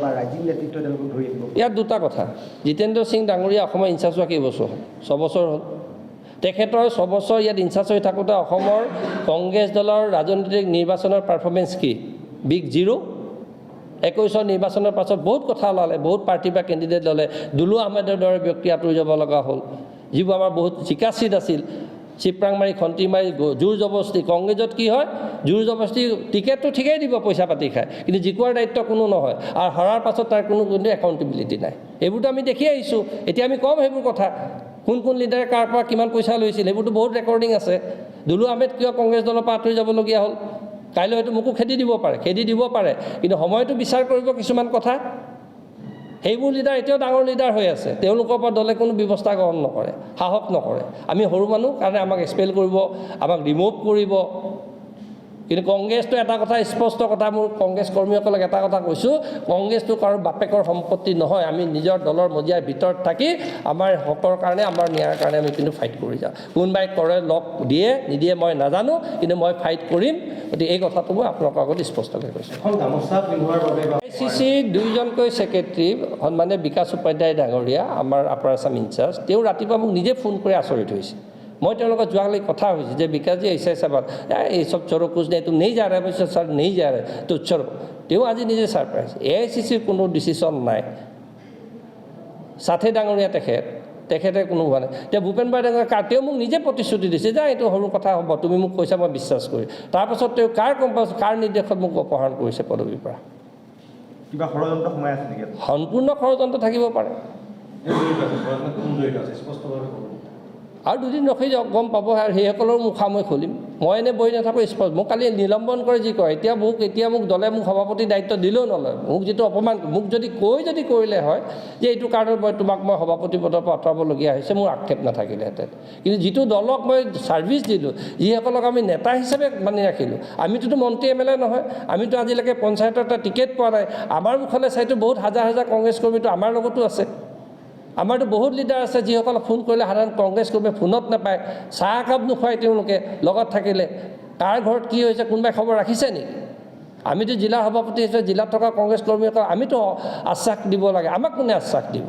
বা ৰাজ্যিক নেতৃত্ব তেওঁলোকক ধৰি আহিব? ইয়াত দুটা কথা। জিতেন্দ্ৰ সিং ডাঙৰীয়া অসমৰ ইনচাৰ্জ হোৱা কেইবছৰ হ'ল? 6 বছৰ হ'ল। তেখেতৰ 6 বছৰ ইয়াত ইনচাৰ্জ হৈ থাকোঁতে অসমৰ কংগ্ৰেছ দলৰ ৰাজনৈতিক নিৰ্বাচনৰ পাৰফৰ্মেঞ্চ কি? Big zero'. 21 নিৰ্বাচনৰ পাছত বহুত কথা ওলালে, বহুত পাৰ্টি বা কেণ্ডিডেট ল'লে। দুলু আহমেদৰ দৰে ব্যক্তি আঁতৰি যাব লগা হ'ল, যিবোৰ আমাৰ বহুত জিকা চিট আছিল। চিপৰাং মাৰি খন্তি মাৰি জোৰ জবস্তি। কংগ্ৰেছত কি হয়, জোৰ জবস্তি টিকেটটো ঠিকেই দিব পইচা পাতি খায়, কিন্তু জিকোৱাৰ দায়িত্ব কোনো নহয়, আৰু হৰাৰ পাছত তাৰ কোনো একাউণ্টেবিলিটি নাই। এইবোৰতো আমি দেখি আহিছোঁ। এতিয়া আমি ক'ম সেইবোৰ কথা, কোন কোন লিডাৰে কাৰ পৰা কিমান পইচা লৈছিল, সেইবোৰতো বহুত ৰেকৰ্ডিং আছে। দুলু আহমেদ কিয় কংগ্ৰেছ দলৰ পৰা আঁতৰি যাবলগীয়া হ'ল? কাইলৈ হয়তো মোকো খেদি দিব পাৰে, কিন্তু সময়টো বিচাৰ কৰিব কিছুমান কথা। সেইবোৰ লিডাৰ এতিয়াও ডাঙৰ লিডাৰ হৈ আছে, তেওঁলোকৰ পৰা দলে কোনো ব্যৱস্থা গ্ৰহণ নকৰে, সাহস নকৰে। আমি সৰু মানুহ কাৰণে আমাক এক্সপেল কৰিব, আমাক ৰিমুভ কৰিব। কিন্তু কংগ্ৰেছটো এটা কথা স্পষ্ট কথা, মোৰ কংগ্ৰেছ কৰ্মীসকলক এটা কথা কৈছোঁ, কংগ্ৰেছটো কাৰো বাপেকৰ সম্পত্তি নহয়। আমি নিজৰ দলৰ মজিয়াৰ ভিতৰত থাকি আমাৰ হকৰ কাৰণে, আমাৰ ন্যায়ৰ কাৰণে আমি কিন্তু ফাইট কৰি যাওঁ। কোনোবাই কৰে লগ দিয়ে নিদিয়ে মই নাজানো, কিন্তু মই ফাইট কৰিম। গতিকে এই কথাটো মই আপোনালোকৰ আগত স্পষ্টকৈ কৈছোঁ। AICC 2জনকৈ ছেক্ৰেটাৰী, সন্মানীয় বিকাশ উপাধ্যায় ডাঙৰীয়া, আমাৰ আপাৰ আছাম ইনচাৰ্জ, তেওঁ ৰাতিপুৱা মোক নিজে ফোন কৰি আচৰিত হৈছে। मैं जोवाली कथा जे विकास जी ऐसा ऐसा बात, ये सब छोड़ो, कुछ नहीं, तुम नहीं जा रहे, मुझसे सर नहीं जा रहे तो छोड़ो। तो आज निजे सरप्राइज AICC কোনো ডিসিশন নাই, साथे डांगरिया तेखेते কোনো হোৱা নাই। এতিয়া ভূপেন বৰা ডাঙৰীয়া তেওঁ মোক নিজে প্ৰতিশ্ৰুতি দিছে যে এইটো সৰু কথা হ'ব, তুমি মোক কৈছা মই বিশ্বাস কৰি। তাৰপাছত তেওঁ কাৰ নিৰ্দেশত মোক অপহৰণ কৰিছে পদবীৰ পৰা? কিবা ষড়যন্ত্ৰ সোমাই আছে নেকি? সম্পূৰ্ণ ষড়যন্ত্ৰ থাকিব পাৰে। আৰু দুদিন ৰখি যাওক, গম পাব। আৰু সেইসকলৰ মুখামুখি খুলিম, মই এনেই বহি নাথাকোঁ। স্পষ্ট মোক কালি নিলম্বন কৰে যি কয়, এতিয়া মোক দলে মোক সভাপতি দায়িত্ব দিলেও নলয়। মোক যিটো অপমান, মোক যদি কৰিলে হয় যে এইটো কাৰণত তোমাক মই সভাপতি পদৰ পৰা আঁতৰাবলগীয়া হৈছে, মোৰ আক্ষেপ নাথাকিলেহেঁতেন। কিন্তু যিটো দলক মই ছাৰ্ভিচ দিলোঁ, যিসকলক আমি নেতা হিচাপে মানি ৰাখিলোঁ, আমিতো মন্ত্ৰী MLA নহয়, আমিতো আজিলৈকে পঞ্চায়তৰ এটা টিকেট পোৱা নাই। আমাৰ মুখলৈ চাইতো বহুত হাজাৰ হাজাৰ কংগ্ৰেছ কৰ্মীটো আমাৰ লগতো আছে। আমাৰতো বহুত লিডাৰ আছে যিসকলক ফোন কৰিলে সাধাৰণ কংগ্ৰেছ কৰ্মীয়ে ফোনত নাপায়, চাহ একাপ নোখোৱাই তেওঁলোকে লগত থাকিলে। কাৰ ঘৰত কি হৈছে কোনোবাই খবৰ ৰাখিছে নেকি? আমিতো জিলাৰ সভাপতি হিচাপে জিলাত থকা কংগ্ৰেছ কৰ্মীসকল আমিতো আশ্বাস দিব লাগে, আমাক কোনে আশ্বাস দিব?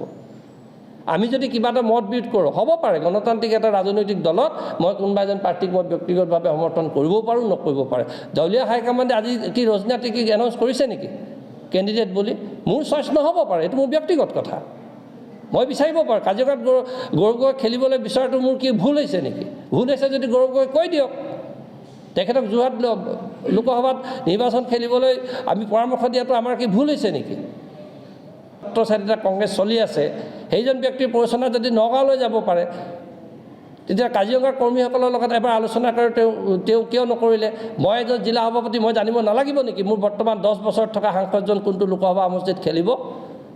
আমি যদি কিবা এটা মত বিৰোধ কৰোঁ, হ'ব পাৰে গণতান্ত্ৰিক এটা ৰাজনৈতিক দলত মই কোনোবা এজন পাৰ্টিক মই ব্যক্তিগতভাৱে সমৰ্থন কৰিব পাৰোঁ, নকৰিব পাৰে। দলীয় হাইকমাণ্ডে আজি কি ৰজনা টিকিক এনাউন্স কৰিছে নেকি কেণ্ডিডেট বুলি? মোৰ চইচ নহ'ব পাৰে, এইটো মোৰ ব্যক্তিগত কথা। মই বিচাৰিব পাৰোঁ কাজিৰঙাত গৌৰৱ গগৈ খেলিবলৈ বিচৰাটো মোৰ কি ভুল হৈছে নেকি? ভুল হৈছে যদি গৌৰৱ গগৈ কৈ দিয়ক। তেখেতক যোৰহাট লোকসভাত নিৰ্বাচন খেলিবলৈ আমি পৰামৰ্শ দিয়াটো আমাৰ কি ভুল হৈছে নেকি? ছাত্ৰছাত্ৰী এটা কংগ্ৰেছ চলি আছে, সেইজন ব্যক্তিৰ পৰিচালনা যদি নগাঁৱলৈ যাব পাৰে, তেতিয়া কাজিৰঙাৰ কৰ্মীসকলৰ লগত এবাৰ আলোচনা কৰি তেওঁ কিয় নকৰিলে? মই এজন জিলা সভাপতি, মই জানিব নালাগিব নেকি মোৰ বৰ্তমান 10 বছৰত থকা সাংসদজন কোনটো লোকসভা সমষ্টিত খেলিব?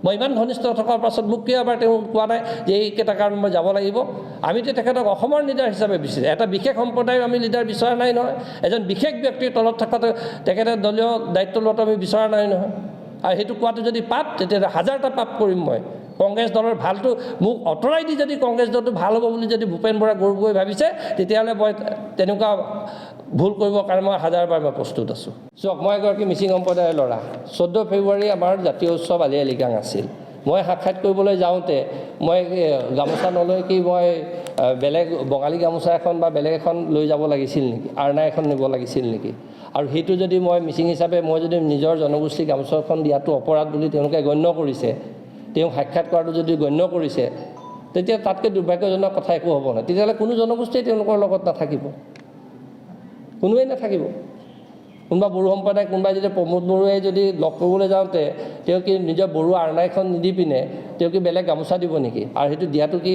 মই ইমান ঘনিষ্ঠ থকাৰ পাছত মোক কিয় এবাৰ তেওঁ কোৱা নাই যে এইকেইটা কাৰণ মই যাব লাগিব? আমিতো তেখেতক অসমৰ লিডাৰ হিচাপে বিচাৰিছোঁ, এটা বিশেষ সম্প্ৰদায়ৰ আমি লিডাৰ বিচৰা নাই নহয়। এজন বিশেষ ব্যক্তিৰ তলত থকাতে তেখেতে দলীয় দায়িত্ব লোৱাটো আমি বিচৰা নাই নহয়। আৰু সেইটো কোৱাটো যদি পাপ, তেতিয়াহ'লে হাজাৰটা পাপ কৰিম মই। কংগ্ৰেছ দলৰ ভালটো মোক আঁতৰাই দি যদি কংগ্ৰেছ দলটো ভাল হ'ব বুলি যদি ভূপেন বৰা গৌৰৱ গগৈ ভাবিছে, তেতিয়াহ'লে মই তেনেকুৱা ভুল কৰিবৰ কাৰণে মই হাজাৰবাৰ মই প্ৰস্তুত আছোঁ। চাওক, মই এগৰাকী মিচিং সম্প্ৰদায়ৰ ল'ৰা। 14 ফেব্ৰুৱাৰী আমাৰ জাতীয় উৎসৱ আলি আই লৃগাং আছিল। মই সাক্ষাৎ কৰিবলৈ যাওঁতে মই গামোচা নলৈ কি মই বেলেগ বঙালী গামোচা এখন বা বেলেগ এখন লৈ যাব লাগিছিল নেকি? আৰনা এখন নিব লাগিছিল নেকি? আৰু সেইটো যদি মই মিচিং হিচাপে মই যদি নিজৰ জনগোষ্ঠীৰ গামোচাখন দিয়াটো অপৰাধ বুলি তেওঁলোকে গণ্য কৰিছে, তেওঁক সাক্ষাৎ কৰাটো যদি গণ্য কৰিছে, তেতিয়া তাতকৈ দুৰ্ভাগ্যজনক কথা একো হ'ব নহয়। তেতিয়াহ'লে কোনো জনগোষ্ঠীয়ে তেওঁলোকৰ লগত নাথাকিব, কোনোৱেই নাথাকিব। কোনোবা বড়ো সম্প্ৰদায় কোনোবাই যদি প্ৰমোদ বড়োৱে যদি লগ কৰিবলৈ যাওঁতে তেওঁ কি নিজৰ বড়ো আৰনা এখন নিদি পিনে তেওঁ কি বেলেগ গামোচা দিব নেকি? আৰু সেইটো দিয়াটো কি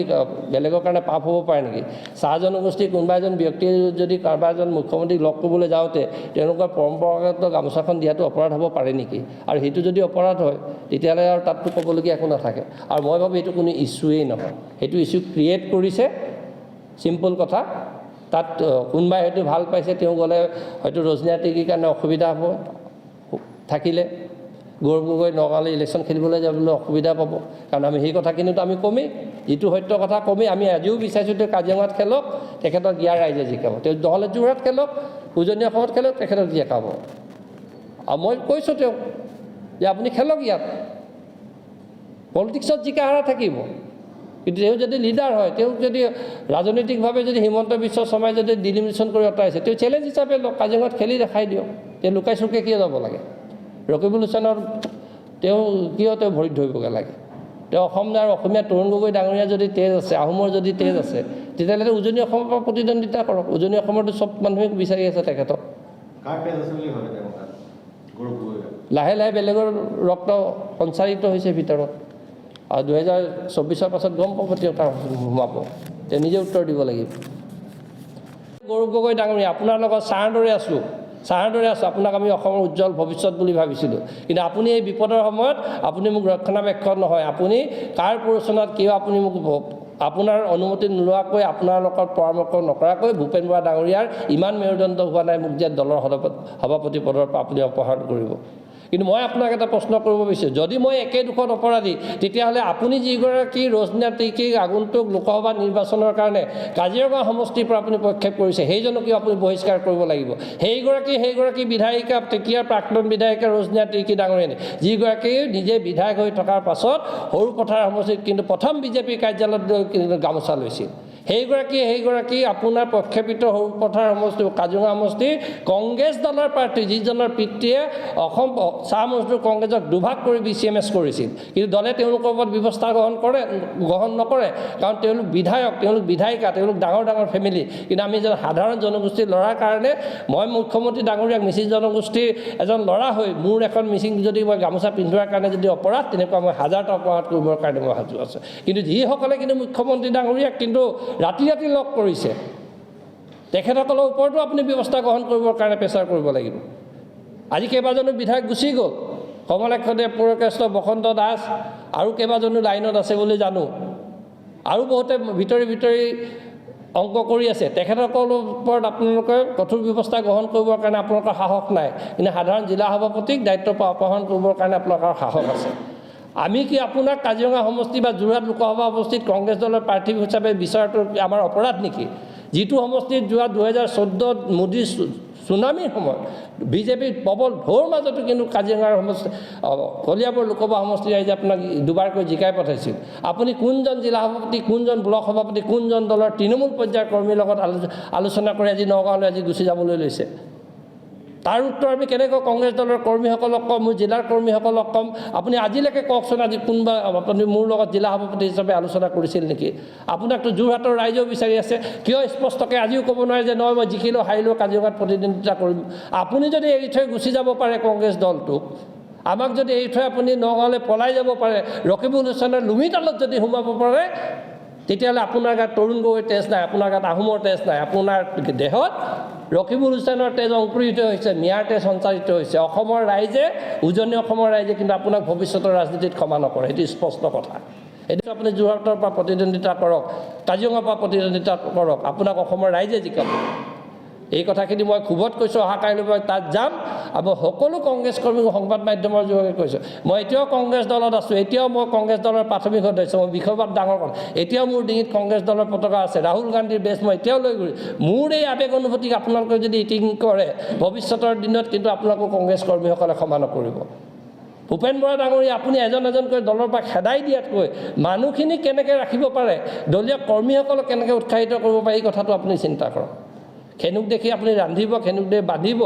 বেলেগৰ কাৰণে পাপ হ'ব পাৰে নেকি? চাহ জনগোষ্ঠীৰ কোনোবা এজন ব্যক্তিয়ে যদি কাৰোবাৰ এজন মুখ্যমন্ত্ৰীক লগ কৰিবলৈ যাওঁতে তেওঁলোকৰ পৰম্পৰাগত গামোচাখন দিয়াটো অপৰাধ হ'ব পাৰে নেকি? আৰু সেইটো যদি অপৰাধ হয়, তেতিয়াহ'লে আৰু তাততো ক'বলগীয়া একো নাথাকে। আৰু মই ভাবোঁ এইটো কোনো ইছ্যুৱেই নহয়, সেইটো ইছ্যু ক্ৰিয়েট কৰিছে। চিম্পল কথা, তাত কোনোবাই হয়তো ভাল পাইছে, তেওঁ গ'লে হয়তো ৰজনা টিকিৰ কাৰণে অসুবিধা হ'ব থাকিলে, গৌৰৱ গগৈ নগাঁৱলৈ ইলেকশ্যন খেলিবলৈ যাবলৈ অসুবিধা পাব। কাৰণ আমি সেই কথাখিনিতো আমি কমেই, যিটো সত্য কথা কমেই। আমি আজিও বিচাৰিছোঁ তেওঁ কাজিৰঙাত খেলক, তেখেতক ইয়াৰ ৰাইজে জিকাব। তেওঁ নহ'লে যোৰহাট খেলক, উজনি অসমত খেলক, তেখেতক জিকাব। আৰু মই কৈছোঁ তেওঁক যে আপুনি খেলক ইয়াত, পলিটিক্সত জিকা হাৰা থাকিব। কিন্তু তেওঁ যদি লিডাৰ হয়, তেওঁক যদি ৰাজনৈতিকভাৱে যদি হিমন্ত বিশ্ব শৰ্মাই যদি ডিলিমিনেশ্যন কৰি আঁতৰাইছে, তেওঁ চেলেঞ্জ হিচাপে কাজিৰঙাত খেলি দেখাই দিয়ক। তেওঁ লুকাই চুৰকৈ কিয় যাব লাগে? ৰকিবুল হুছেইনৰ তেওঁ ভৰিত ধৰিবগৈ লাগে? তেওঁ অসম আৰু অসমীয়া তৰুণ গগৈ ডাঙৰীয়া যদি তেজ আছে, আহোমৰ যদি তেজ আছে, তেতিয়াহ'লে উজনি অসমৰ পৰা প্ৰতিদ্বন্দ্বিতা কৰক। উজনি অসমৰতো চব মানুহে বিচাৰি আছে তেখেতক। লাহে লাহে বেলেগৰ ৰক্ত সঞ্চাৰিত হৈছে ভিতৰত, আৰু 2024 পাছত গম পাব তেওঁ তাৰ সোমাব, তেওঁ নিজে উত্তৰ দিব লাগিব। গৌৰৱ গগৈ ডাঙৰীয়া, আপোনাৰ লগত চাহৰ দৰে আছোঁ, আপোনাক আমি অসমৰ উজ্জ্বল ভৱিষ্যত বুলি ভাবিছিলোঁ। কিন্তু আপুনি এই বিপদৰ সময়ত আপুনি মোক ৰক্ষণাবেক্ষণ নহয়, আপুনি কাৰ প্ৰৰোচনাত কিয় আপুনি মোক আপোনাৰ অনুমতি নোলোৱাকৈ, আপোনাৰ লগত পৰামৰ্শ নকৰাকৈ ভূপেন বৰা ডাঙৰীয়াৰ ইমান মেৰুদণ্ড হোৱা নাই মোক যে দলৰ সভাপতি পদৰ পৰা আপুনি অপসাৰণ কৰিব। কিন্তু মই আপোনাক এটা প্ৰশ্ন কৰিব বিচাৰোঁ, যদি মই একে দুখত অপৰাধী, তেতিয়াহ'লে আপুনি যিগৰাকী ৰজনীয়া তিৰ্কীক আগন্তুক লোকসভা নিৰ্বাচনৰ কাৰণে কাজিৰঙা সমষ্টিৰ পৰা আপুনি প্ৰক্ষেপ কৰিছে, সেইজনক কিয় আপুনি বহিষ্কাৰ কৰিব লাগিব? সেইগৰাকী বিধায়িকা, তেতিয়াৰ প্ৰাক্তন বিধায়িকা ৰজনীয়া তিৰ্কী ডাঙৰীয়ানী, যিগৰাকী নিজে বিধায়ক হৈ থকাৰ পাছত সৰুপথাৰ সমষ্টিত কিন্তু প্ৰথম বিজেপি কাৰ্যালয়ত গামোচা লৈছিল। সেইগৰাকী আপোনাৰ প্ৰক্ষেপিত সৰুপথাৰ সমষ্টি, কাজিৰঙা সমষ্টিৰ কংগ্ৰেছ দলৰ প্ৰাৰ্থী, যিজনৰ পিতৃয়ে অসম চাহ মজদুৰ কংগ্ৰেছক দুভাগ কৰি BCMS কৰিছিল। কিন্তু দলে তেওঁলোকৰ ওপৰত ব্যৱস্থা গ্ৰহণ নকৰে, কাৰণ তেওঁলোক বিধায়ক, তেওঁলোক বিধায়িকা, তেওঁলোক ডাঙৰ ফেমিলি। কিন্তু আমি এজন সাধাৰণ জনগোষ্ঠীৰ ল'ৰাৰ কাৰণে, মই মুখ্যমন্ত্ৰী ডাঙৰীয়াক মিচিং জনগোষ্ঠীৰ এজন ল'ৰা হৈ মোৰ এখন মিচিং যদি মই গামোচা পিন্ধোৱাৰ কাৰণে যদি অপৰাধ, তেনেকুৱা মই হাজাৰটা অপৰাধ কৰিবৰ কাৰণে মই সাজু আছোঁ। কিন্তু যিসকলে কিন্তু মুখ্যমন্ত্ৰী ডাঙৰীয়াক কিন্তু ৰাতি লগ কৰিছে, তেখেতসকলৰ ওপৰতো আপুনি ব্যৱস্থা গ্ৰহণ কৰিবৰ কাৰণে প্ৰেচাৰ কৰিব লাগিব। আজি কেইবাজনো বিধায়ক গুচি গ'ল, কমলাক্ষ দেৱ, পুৰকেশ্বৰ, বসন্ত দাস আৰু কেইবাজনো লাইনত আছে বুলি জানো, আৰু বহুতে ভিতৰি অংক কৰি আছে। তেখেতসকলৰ ওপৰত আপোনালোকে কঠোৰ ব্যৱস্থা গ্ৰহণ কৰিবৰ কাৰণে আপোনালোকৰ সাহস নাই, কিন্তু সাধাৰণ জিলা সভাপতিক দায়িত্বৰ পৰা অপসাৰণ কৰিবৰ কাৰণে আপোনালোকৰ সাহস আছে। আমি কি আপোনাক কাজিৰঙা সমষ্টি বা যোৰহাট লোকসভা সমষ্টিত কংগ্ৰেছ দলৰ প্ৰাৰ্থী হিচাপে বিচৰাটো আমাৰ অপৰাধ নেকি? যিটো সমষ্টিত যোৱা 2014 মোদীৰ চুনামীৰ সময়ত বিজেপিৰ প্ৰবল ঢৌৰ মাজতো কিন্তু কাজিৰঙাৰ সমষ্টি কলিয়াবৰ লোকসভা সমষ্টি ৰাইজে আপোনাক দুবাৰকৈ জিকাই পঠাইছিল। আপুনি কোনজন জিলা সভাপতি, কোনজন ব্লক সভাপতি, কোনজন দলৰ তৃণমূল পৰ্যায়ৰ কৰ্মীৰ লগত আলোচনা কৰি আজি নগাঁৱলৈ আজি গুচি যাবলৈ লৈছে? তাৰ উত্তৰ আমি কেনেকৈ কংগ্ৰেছ দলৰ কৰ্মীসকলক ক'ম, মোৰ জিলাৰ কৰ্মীসকলক ক'ম? আপুনি আজিলৈকে কওকচোন, আজি কোনোবা আপুনি মোৰ লগত জিলা সভাপতি হিচাপে আলোচনা কৰিছিল নেকি? আপোনাকতো যোৰহাটৰ ৰাইজেও বিচাৰি আছে, কিয় স্পষ্টকৈ আজিও ক'ব নোৱাৰে যে নহয় মই জিকিলেও হাৰিলেও কাজিৰঙাত প্ৰতিদ্বন্দ্বিতা কৰিম? আপুনি যদি এৰি থৈ গুচি যাব পাৰে কংগ্ৰেছ দলটোক, আমাক যদি এৰি থৈ আপুনি নগাঁৱলৈ পলাই যাব পাৰে, ৰকিবুল হুছেইনৰ লুমিতলত যদি সোমাব পাৰে, তেতিয়াহ'লে আপোনাৰ গাত তৰুণ গগৈৰ তেজ নাই, আপোনাৰ গাত আহোমৰ তেজ নাই, আপোনাৰ দেহত ৰকিবুল হুছেইনৰ তেজ অংকুৰিত হৈছে, মিয়াৰ তেজ সঞ্চাৰিত হৈছে। অসমৰ ৰাইজে, উজনি অসমৰ ৰাইজে কিন্তু আপোনাক ভৱিষ্যতৰ ৰাজনীতিত ক্ষমা নকৰে, সেইটো স্পষ্ট কথা। এইটো আপুনি যোৰহাটৰ পৰা প্ৰতিদ্বন্দ্বিতা কৰক, কাজিৰঙাৰ পৰা প্ৰতিদ্বন্দ্বিতা কৰক, আপোনাক অসমৰ ৰাইজে জিকাব। এই কথাখিনি মই ক্ষোভত কৈছোঁ, অহা কাইলৈ মই তাত যাম আৰু সকলো কংগ্ৰেছ কৰ্মীক সংবাদ মাধ্যমৰ যোগেৰে কৈছোঁ, মই এতিয়াও কংগ্ৰেছ দলত আছোঁ, এতিয়াও মই কংগ্ৰেছ দলৰ প্ৰাথমিক সদস্য, মই বিষয়বাদ ডাঙৰ কথা, এতিয়াও মোৰ ডিঙিত কংগ্ৰেছ দলৰ পতাকা আছে, ৰাহুল গান্ধীৰ বেজ মই এতিয়াও লৈ ঘূৰি। মোৰ এই আৱেগ অনুভূতিক আপোনালোকে যদি ইটিং কৰে, ভৱিষ্যতৰ দিনত কিন্তু আপোনালোকক কংগ্ৰেছ কৰ্মীসকলে ক্ষমা নকৰিব। ভূপেন বৰা ডাঙৰীয়া, আপুনি এজনকৈ দলৰ পৰা খেদাই দিয়াতকৈ মানুহখিনিক কেনেকৈ ৰাখিব পাৰে, দলীয় কৰ্মীসকলক কেনেকৈ উৎসাহিত কৰিব পাৰে, এই কথাটো আপুনি চিন্তা কৰক। খেনুক দেখি আপুনি ৰান্ধিব, খেনুক দেখি বান্ধিব,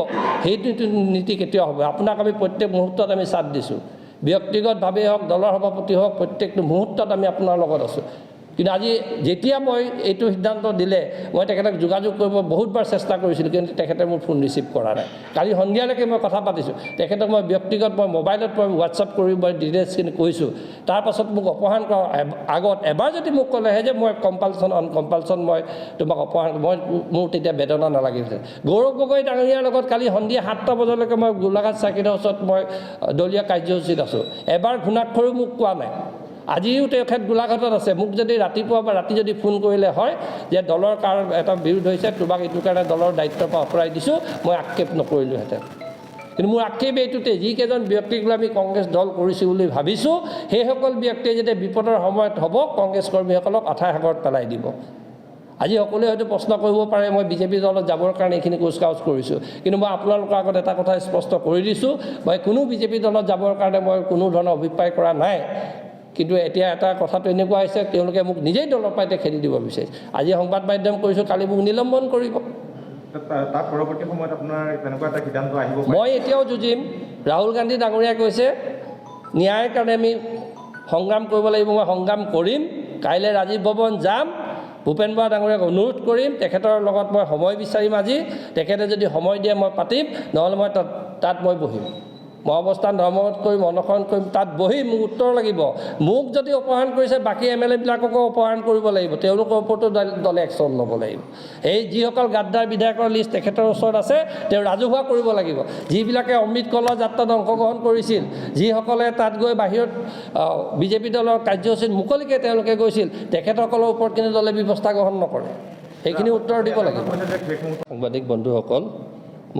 সেইটো নীতি কেতিয়াও হ'ব। আপোনাক আমি প্ৰত্যেক মুহূৰ্তত আমি চাথ দিছোঁ, ব্যক্তিগতভাৱেই হওক, দলৰ সভাপতি হওক, প্ৰত্যেকটো মুহূৰ্তত আমি আপোনাৰ লগত আছোঁ। কিন্তু আজি যেতিয়া মই এইটো সিদ্ধান্ত দিলে, মই তেখেতক যোগাযোগ কৰিব বহুতবাৰ চেষ্টা কৰিছিলোঁ, কিন্তু তেখেতে মোৰ ফোন ৰিচিভ কৰা নাই। কালি সন্ধিয়ালৈকে মই কথা পাতিছোঁ, তেখেতক মই ব্যক্তিগত, মই মোবাইলত মই হোৱাটছআপ কৰি মই ডিটেইলছখিনি কৈছোঁ। তাৰপাছত মোক অপসাৰণ কৰাৰ আগত এবাৰ যদি মোক ক'লেহে যে মই কম্পালচন মই তোমাক অপসাৰণ, মোৰ তেতিয়া বেদনা নালাগিছে। গৌৰৱ গগৈ ডাঙৰীয়াৰ লগত কালি সন্ধিয়া 7টা বজালৈকে মই গোলাঘাট চাৰ্কিটৰ ওচৰত মই দলীয় কাৰ্যসূচীত আছোঁ, এবাৰ ঘূণাক্ষৰেও মোক কোৱা নাই। আজিও তেখেত গোলাঘাটত আছে, মোক যদি ৰাতিপুৱা বা ৰাতি যদি ফোন কৰিলে হয় যে দলৰ কাৰণ এটা বিৰোধ হৈছে, তোমাক এইটো কাৰণে দলৰ দায়িত্বৰ পৰা আঁতৰাই দিছোঁ, মই আক্ষেপ নকৰিলোঁহেঁতেন। কিন্তু মোৰ আক্ষেপ এইটোতে, যিকেইজন ব্যক্তিক লৈ আমি কংগ্ৰেছ দল কৰিছোঁ বুলি ভাবিছোঁ, সেইসকল ব্যক্তিয়ে যেতিয়া বিপদৰ সময়ত হ'ব, কংগ্ৰেছ কৰ্মীসকলক আঠাই সাগৰত পেলাই দিব। আজি সকলোৱে হয়তো প্ৰশ্ন কৰিব পাৰে মই বিজেপি দলত যাবৰ কাৰণে এইখিনি কুচকাউচ কৰিছোঁ, কিন্তু মই আপোনালোকৰ আগত এটা কথা স্পষ্ট কৰি দিছোঁ, মই কোনো বিজেপি দলত যাবৰ কাৰণে মই কোনো ধৰণৰ অভিপ্ৰায় কৰা নাই। কিন্তু এতিয়া এটা কথাটো এনেকুৱা হৈছে, তেওঁলোকে মোক নিজেই দলৰ পৰা এতিয়া খেদি দিব বিচাৰিছে। আজি সংবাদ মাধ্যম কৰিছোঁ, কালি মোক নিলম্বন কৰিব। তাৰ পৰৱৰ্তী সময়ত আপোনাৰ তেনেকুৱা এটা সিদ্ধান্ত আহিব? মই এতিয়াও যুঁজিম। ৰাহুল গান্ধী ডাঙৰীয়াই কৈছে ন্যায়ৰ কাৰণে আমি সংগ্ৰাম কৰিব লাগিব, মই সংগ্ৰাম কৰিম। কাইলৈ ৰাজীৱ ভৱন যাম, ভূপেন বৰা ডাঙৰীয়াক অনুৰোধ কৰিম, তেখেতৰ লগত মই সময় বিচাৰিম। আজি তেখেতে যদি সময় দিয়ে মই পাতিম, নহ'লে মই তাত মই বহিম। মই অৱস্থান ধৰ্মঘট কৰিম, অনশন কৰিম, তাত বহিম। মোক উত্তৰ লাগিব। মোক যদি অপহৰণ কৰিছে বাকী MLA বিলাককো অপহৰণ কৰিব লাগিব, তেওঁলোকৰ ওপৰতো দলে একশ্যন ল'ব লাগিব। এই যিসকল গাদ্দাৰ বিধায়কৰ লিষ্ট তেখেতৰ ওচৰত আছে, তেওঁ ৰাজহুৱা কৰিব লাগিব। যিবিলাকে অমৃত কলৰ যাত্ৰাত অংশগ্ৰহণ কৰিছিল, যিসকলে তাত গৈ বাহিৰত বিজেপি দলৰ কাৰ্যসূচীত মুকলিকৈ তেওঁলোকে গৈছিল, তেখেতসকলৰ ওপৰত কিন্তু দলে ব্যৱস্থা গ্ৰহণ নকৰে। সেইখিনি উত্তৰ দিব লাগিব। সাংবাদিক বন্ধুসকল,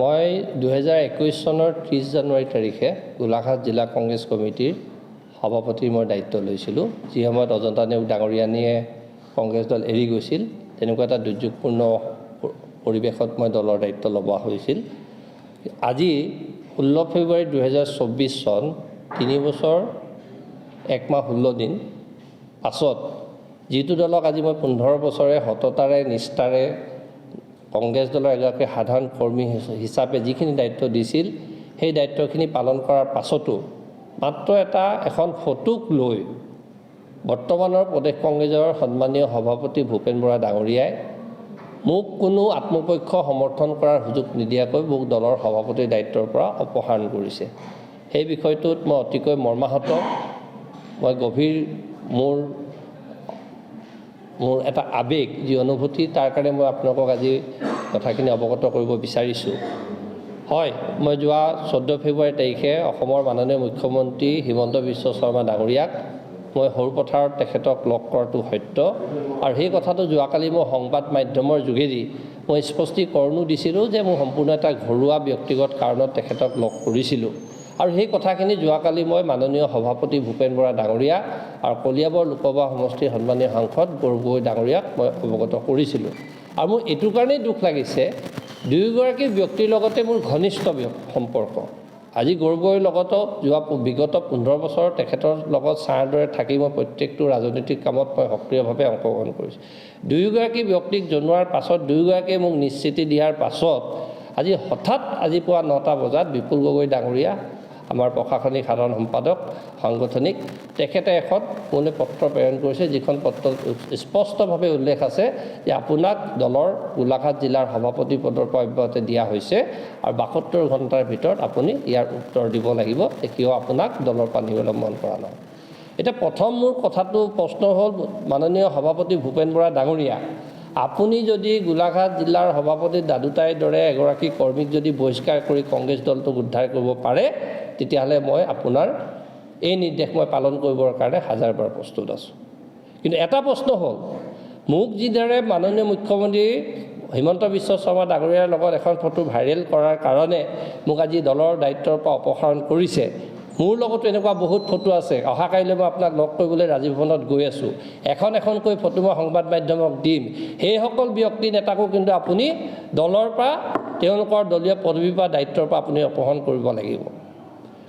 মই 2021 চনৰ 30 জানুৱাৰী তাৰিখে গোলাঘাট জিলা কংগ্ৰেছ কমিটিৰ সভাপতিৰ মই দায়িত্ব লৈছিলোঁ। যি সময়ত অজন্তা নেওগ ডাঙৰীয়ানীয়ে কংগ্ৰেছ দল এৰি গৈছিল, তেনেকুৱা এটা দুৰ্যোগপূৰ্ণ পৰিৱেশত মই দলৰ দায়িত্ব ল'ব হৈছিল। আজি 16 ফেব্ৰুৱাৰী 2024 চন, 3 বছৰ 1 মাহ 16 দিন পাছত যিটো দলক আজি মই 15 বছৰে সততাৰে নিষ্ঠাৰে কংগ্ৰেছ দলৰ এগৰাকী সাধাৰণ কৰ্মী হিচাপে যিখিনি দায়িত্ব দিছিল, সেই দায়িত্বখিনি পালন কৰাৰ পাছতো মাত্ৰ এখন ফটোক লৈ বৰ্তমানৰ প্ৰদেশ কংগ্ৰেছৰ সন্মানীয় সভাপতি ভূপেন বৰা ডাঙৰীয়াই মোক কোনো আত্মপক্ষ সমৰ্থন কৰাৰ সুযোগ নিদিয়াকৈ মোক দলৰ সভাপতিৰ দায়িত্বৰ পৰা অপসাৰণ কৰিছে। সেই বিষয়টোত মই অতিকৈ মৰ্মাহত। মই গভীৰ মোৰ এটা আৱেগ, যি অনুভূতি, তাৰ কাৰণে মই আপোনালোকক আজি কথাখিনি অৱগত কৰিব বিচাৰিছোঁ। হয়, মই যোৱা 14 ফেব্ৰুৱাৰী তাৰিখে অসমৰ মাননীয় মুখ্যমন্ত্ৰী হিমন্ত বিশ্ব শৰ্মা ডাঙৰীয়াক মই সৰুপথাৰত তেখেতক লগ কৰাটো সত্য, আৰু সেই কথাটো যোৱাকালি মই সংবাদ মাধ্যমৰ যোগেদি মই স্পষ্টীকৰণো দিছিলোঁ যে মই সম্পূৰ্ণ এটা ঘৰুৱা ব্যক্তিগত কাৰণত তেখেতক লগ কৰিছিলোঁ। আৰু সেই কথাখিনি যোৱাকালি মই মাননীয় সভাপতি ভূপেন বৰা ডাঙৰীয়া আৰু কলিয়াবৰ লোকসভা সমষ্টিৰ সন্মানীয় সাংসদ গৌৰৱ গগৈ ডাঙৰীয়াক মই অৱগত কৰিছিলোঁ। আৰু মোৰ এইটো কাৰণেই দুখ লাগিছে, দুয়োগৰাকী ব্যক্তিৰ লগতে মোৰ ঘনিষ্ঠ সম্পৰ্ক। আজি গৌৰৱ গগৈৰ লগতো বিগত 15 বছৰ তেখেতৰ লগত ছাঁৰ দৰে থাকি মই প্ৰত্যেকটো ৰাজনৈতিক কামত মই সক্ৰিয়ভাৱে অংশগ্ৰহণ কৰিছোঁ। দুয়োগৰাকী ব্যক্তিক জনোৱাৰ পাছত, দুয়োগৰাকীয়ে মোক নিশ্চিতি দিয়াৰ পাছত আজি হঠাৎ পুৱা 9টা বজাত বিপুল গগৈ ডাঙৰীয়া, আমাৰ প্ৰশাসনিক সাধাৰণ সম্পাদক সাংগঠনিক, তেখেতে এখন মোলৈ পত্ৰ প্ৰেৰণ কৰিছে, যিখন পত্ৰত স্পষ্টভাৱে উল্লেখ আছে যে আপোনাক দলৰ গোলাঘাট জিলাৰ সভাপতি পদৰ পৰা অব্যাহতি দিয়া হৈছে আৰু 72 ঘণ্টাৰ ভিতৰত আপুনি ইয়াৰ উত্তৰ দিব লাগিব যে কিয় আপোনাক দলৰ পৰা নিলম্বন কৰা নহয়। এতিয়া প্ৰথম মোৰ কথাটো প্ৰশ্ন হ'ল, মাননীয় সভাপতি ভূপেন বৰা ডাঙৰীয়া, আপুনি যদি গোলাঘাট জিলাৰ সভাপতি দাদুতাইৰ দৰে এগৰাকী কৰ্মীক যদি বহিষ্কাৰ কৰি কংগ্ৰেছ দলটোক উদ্ধাৰ কৰিব পাৰে, তেতিয়াহ'লে মই আপোনাৰ এই নিৰ্দেশ মই পালন কৰিবৰ কাৰণে হাজাৰবাৰ প্ৰস্তুত আছোঁ। কিন্তু এটা প্ৰশ্ন হ'ল, মোক যিদৰে মাননীয় মুখ্যমন্ত্ৰী হিমন্ত বিশ্ব শৰ্মা ডাঙৰীয়াৰ লগত এখন ফটো ভাইৰেল কৰাৰ কাৰণে মোক আজি দলৰ দায়িত্বৰ পৰা অপসাৰণ কৰিছে, মোৰ লগতো এনেকুৱা বহুত ফটো আছে। অহাকাইলৈ মই আপোনাক লগ কৰিবলৈ ৰাজীৱ ভৱনত গৈ আছোঁ। এখনকৈ ফটো মই সংবাদ মাধ্যমক দিম। সেইসকল ব্যক্তি নেতাকো কিন্তু আপুনি দলৰ পৰা, তেওঁলোকৰ দলীয় পদবীৰ পৰা, দায়িত্বৰ পৰা আপুনি অপসাৰণ কৰিব লাগিব।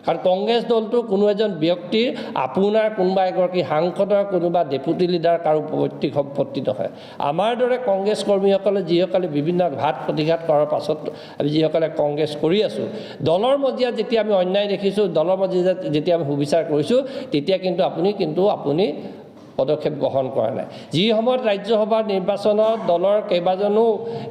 কাৰণ কংগ্ৰেছ দলটো কোনো এজন ব্যক্তিৰ, আপোনাৰ কোনোবা এগৰাকী সাংসদৰ, কোনোবা ডেপুটি লিডাৰ কাৰো পৈতৃক সম্পত্তি নহয়। আমাৰ দৰে কংগ্ৰেছ কৰ্মীসকলে যিসকলে বিভিন্ন ঘাত প্ৰতিঘাত কৰাৰ পাছত আমি যিসকলে কংগ্ৰেছ কৰি আছোঁ, দলৰ মজিয়াত যেতিয়া আমি অন্যায় দেখিছোঁ, দলৰ মজিয়াত যেতিয়া আমি সুবিচাৰ কৰিছোঁ, তেতিয়া কিন্তু আপুনি পদক্ষেপ গ্ৰহণ কৰা নাই। যি সময়ত ৰাজ্যসভাৰ নিৰ্বাচনত দলৰ কেইবাজনো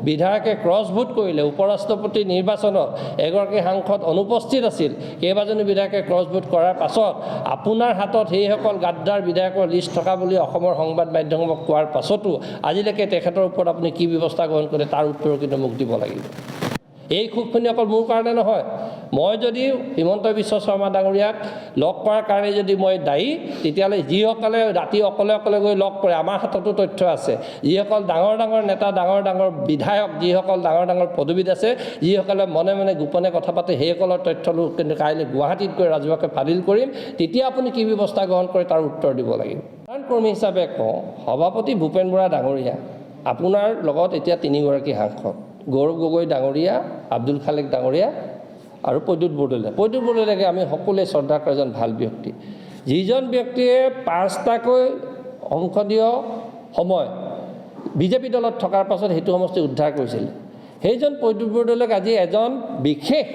বিধায়কে ক্ৰছ ভোট কৰিলে, উপৰাষ্ট্ৰপতি নিৰ্বাচনত এগৰাকী সাংসদ অনুপস্থিত আছিল, কেইবাজনো বিধায়কে ক্ৰছ ভোট কৰাৰ পাছত আপোনাৰ হাতত সেইসকল গাদ্দাৰ বিধায়কৰ লিষ্ট থকা বুলি অসমৰ সংবাদ মাধ্যমক কোৱাৰ পাছতো আজিলৈকে তেখেতৰ ওপৰত আপুনি কি ব্যৱস্থা গ্ৰহণ কৰে তাৰ উত্তৰ কিন্তু মোক দিব লাগিব। এই ক্ষোভখিনি অকল মোৰ কাৰণে নহয়। মই যদি হিমন্ত বিশ্ব শৰ্মা ডাঙৰীয়াক লগ কৰাৰ কাৰণে যদি মই দায়ী, তেতিয়াহ'লে যিসকলে ৰাতি অকলে গৈ লগ কৰে, আমাৰ হাততো তথ্য আছে, যিসকল ডাঙৰ নেতা, ডাঙৰ বিধায়ক, যিসকল ডাঙৰ পদবীত আছে, যিসকলে মনে গোপনে কথা পাতে, সেইসকলৰ তথ্য কিন্তু কাইলৈ গুৱাহাটীত গৈ ৰাজহুৱাকৈ ফাদিল কৰিম। তেতিয়া আপুনি কি ব্যৱস্থা গ্ৰহণ কৰে তাৰ উত্তৰ দিব লাগিব। সাধাৰণ কৰ্মী হিচাপে কওঁ, সভাপতি ভূপেন বৰা ডাঙৰীয়া আপোনাৰ লগত এতিয়া 3গৰাকী সাংসদ, গৌৰৱ গগৈ ডাঙৰীয়া, আব্দুল খালেক ডাঙৰীয়া আৰু প্ৰদ্যুৎ বৰদলৈ। প্ৰদ্যুৎ বৰদলৈকে আমি সকলোৱে শ্ৰদ্ধা কৰা এজন ভাল ব্যক্তি, যিজন ব্যক্তিয়ে 5টাকৈ সংসদীয় সময় বিজেপি দলত থকাৰ পাছত সেইটো সমষ্টি উদ্ধাৰ কৰিছিল। সেইজন প্ৰদ্যুৎ বৰদলৈক আজি এজন বিশেষ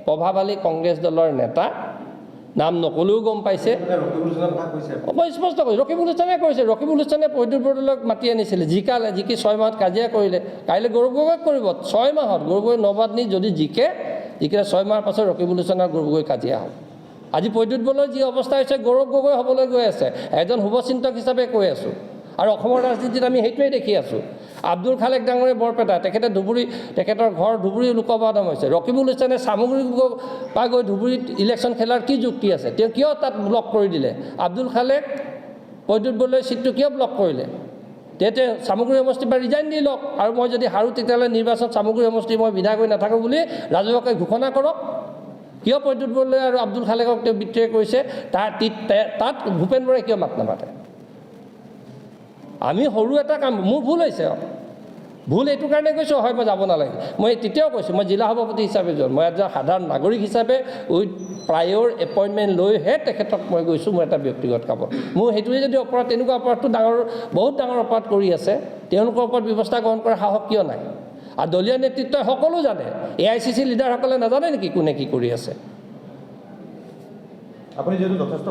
প্ৰভাৱশালী কংগ্ৰেছ দলৰ নেতা, নাম নকলেও গম পাইছে, মই স্পষ্ট কৈছোঁ, ৰকিবুল হাছানে কৈছে। ৰকিবুল হাছানে প্ৰদ্যুৎ বৰদলৈক মাতি আনিছিলে, জিকি 6 মাহত কাজিয়া কৰিলে। কাইলৈ গৌৰৱ গগৈক কৰিব 6 মাহত, গৌৰৱ গগৈ নবাদনী যদি জিকিলে 6 মাহৰ পাছত ৰকিবুল হাছান আৰু গৌৰৱ গগৈ কাজিয়া হ'ব। আজি প্ৰদ্যুৎ বৰদলৈৰ যি অৱস্থা হৈছে গৌৰৱ গগৈ হ'বলৈ গৈ আছে, এজন শুভচিন্তক হিচাপে কৈ আছোঁ। আৰু অসমৰ ৰাজনীতিত আমি সেইটোৱে দেখি আছোঁ। আব্দুল খালেক ডাঙৰীয়া বৰপেটা, তেখেতে ধুবুৰী, তেখেতৰ ঘৰ ধুবুৰী লোকসভা নাম হৈছে। ৰকিবুল হাছানে চামগুৰি পৰা গৈ ধুবুৰীত ইলেকশ্যন খেলাৰ কি যুক্তি আছে? তেওঁ কিয় তাত ব্লক কৰি দিলে? আব্দুল খালেক প্ৰদ্যুৎ বৰদলৈৰ ছিটটো কিয় ব্লক কৰিলে? তেতিয়া চামগুৰি সমষ্টিৰ পৰা ৰিজাইন দি লওক, আৰু মই যদি হাৰোঁ তেতিয়াহ'লে নিৰ্বাচন চামগুৰি সমষ্টি মই বিধায়ক হৈ নাথাকোঁ বুলি ৰাজহুৱাকৈ ঘোষণা কৰক। কিয় প্ৰদ্যুৎ বৰদলৈ আৰু আব্দুল খালেকক তেওঁ বিত্ৰয় কৰিছে? তাত ভূপেন বৰাই কিয় মাত নামাতে? আমি সৰু এটা কাম, মোৰ ভুল হৈছে, ভুল এইটো কাৰণে কৈছোঁ, হয় মই যাব নালাগে। মই তেতিয়াও কৈছোঁ, মই জিলা সভাপতি হিচাপে যোৱা, মই এজন সাধাৰণ নাগৰিক হিচাপে উইথ প্ৰায়ৰ এপইণ্টমেণ্ট লৈহে তেখেতক মই গৈছোঁ, মোৰ এটা ব্যক্তিগত কামত। মোৰ সেইটোৱে যদি অপৰাধ, তেনেকুৱা অপৰাধটো বহুত ডাঙৰ অপৰাধ কৰি আছে, তেওঁলোকৰ ওপৰত ব্যৱস্থা গ্ৰহণ কৰাৰ সাহস কিয় নাই? আৰু দলীয় নেতৃত্বই সকলো জানে, AICC লিডাৰসকলে নাজানে নেকি কোনে কি কৰি আছে? আপুনি যিহেতু যথেষ্ট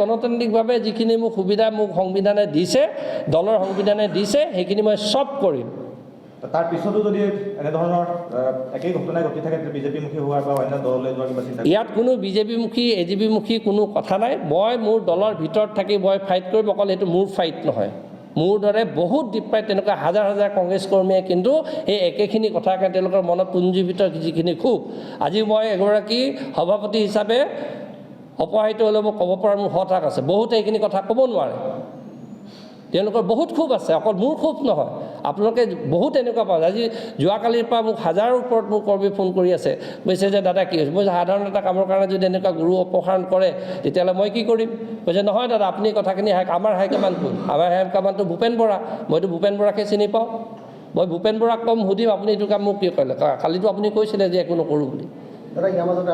গণতান্ত্ৰিকভাৱে যিখিনি মোক সুবিধা মোক সংবিধানে দিছে, দলৰ সংবিধানে দিছে, সেইখিনি মই চব কৰিম। তাৰ পিছতো যদি এনেধৰণৰ একেই ঘটনা ঘটি থাকে, বিজেপিমুখী হোৱাৰ বা অন্য দললৈ যোৱাৰ কিবা চিন্তা? ইয়াত কোনো বিজেপিমুখী AGP-মুখী কোনো কথা নাই। মই মোৰ দলৰ ভিতৰত থাকি মই ফাইট কৰিম, অকল এইটো মোৰ ফাইট নহয়। মোৰ দৰে বহুত প্ৰায় তেনেকুৱা হাজাৰ হাজাৰ কংগ্ৰেছ কৰ্মীয়ে কিন্তু এই একেখিনি কথাৰ কাৰণে তেওঁলোকৰ মনত পুঞ্জীভূত যিখিনি ক্ষোভ, আজি মই এগৰাকী সভাপতি হিচাপে অপৰাহিত হ'লেও মই ক'ব পৰাৰ মোৰ হতাশ আছে। বহুতে এইখিনি কথা ক'ব নোৱাৰে, তেওঁলোকৰ বহুত ক্ষোভ আছে, অকল মোৰ ক্ষোভ নহয়। আপোনালোকে বহুত এনেকুৱা পায়। আজি যোৱাকালিৰ পৰা মোক হাজাৰৰ ওপৰত মোৰ কৰ্মী ফোন কৰি আছে, কৈছে যে দাদা কি হৈছে? মই সাধাৰণ এটা কামৰ কাৰণে যদি এনেকুৱা গুৰু অপসাৰণ কৰে তেতিয়াহ'লে মই কি কৰিম? কৈছে নহয় দাদা, আপুনি কথাখিনি আমাৰ হাইকমাণ্ড কোন? আমাৰ হাইকমাণ্ডটো ভূপেন বৰা। মইতো ভূপেন বৰাকে চিনি পাওঁ, মই ভূপেন বৰাক কম সুধিম আপুনি এইটো কাম মোক কি কৰিলে? কালিতো আপুনি কৈছিলে যে একো নকৰোঁ বুলি। দাদা ইয়াৰ মাজতে